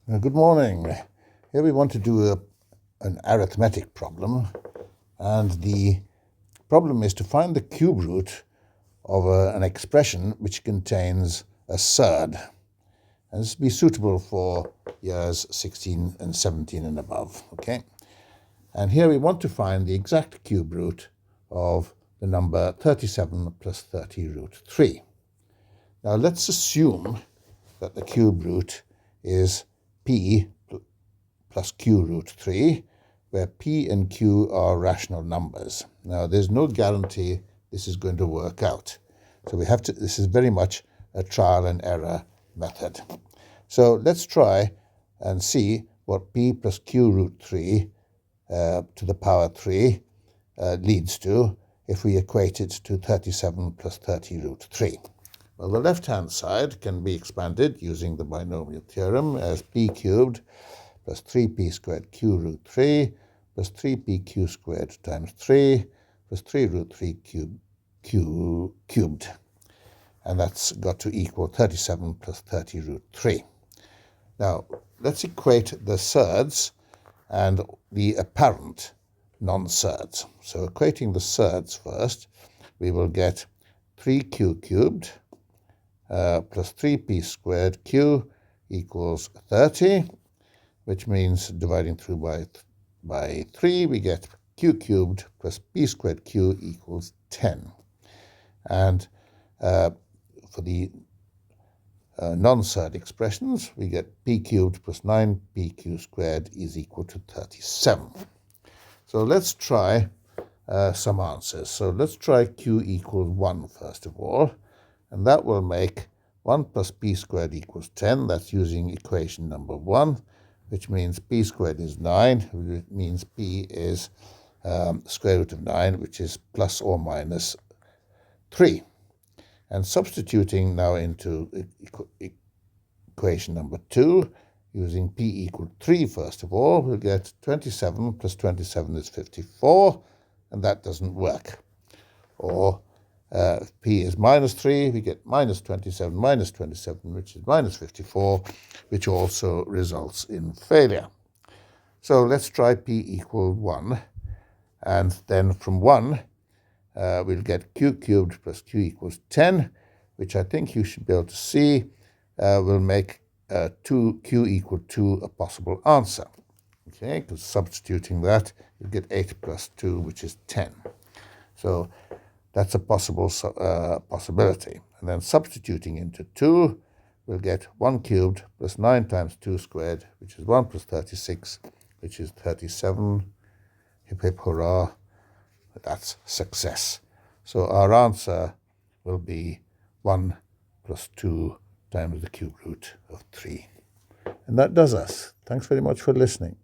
Good morning. Here we want to do an arithmetic problem, and the problem is to find the cube root of an expression which contains a surd. And this will be suitable for years 16 and 17 and above. Okay. And here we want to find the exact cube root of the number 37 plus 30 root 3. Now let's assume that the cube root is p plus q root 3, where p and q are rational numbers. Now, there's no guarantee this is going to work out. So this is very much a trial and error method. So let's try and see what p plus q root 3 to the power 3 leads to if we equate it to 37 plus 30 root 3. Well, the left-hand side can be expanded using the binomial theorem as p cubed plus 3p squared q root 3 plus 3pq squared times 3 plus 3 root 3 cubed. And that's got to equal 37 plus 30 root 3. Now, let's equate the surds and the apparent non-surds. So equating the surds first, we will get 3q cubed plus 3p squared q equals 30, which means dividing through by 3, we get q cubed plus p squared q equals 10. And for the non-surd expressions, we get p cubed plus 9pq squared is equal to 37. So let's try some answers. So let's try q equals 1 first of all. And that will make 1 plus p squared equals 10. That's using equation number 1, which means p squared is 9, which means p is square root of 9, which is plus or minus 3. And substituting now into equation number 2, using p equal 3 first of all, we'll get 27 plus 27 is 54, and that doesn't work. Or if p is minus 3, we get minus 27, which is minus 54, which also results in failure. So let's try p equal 1. And then from 1, we'll get q cubed plus q equals 10, which I think you should be able to see will make q equal 2 a possible answer. Okay, because substituting that, you get 8 plus 2, which is 10. So that's a possible possibility. And then substituting into 2, we'll get 1 cubed plus 9 times 2 squared, which is 1 plus 36, which is 37. Hip hip hurrah. That's success. So our answer will be 1 plus 2 times the cube root of 3. And that does us. Thanks very much for listening.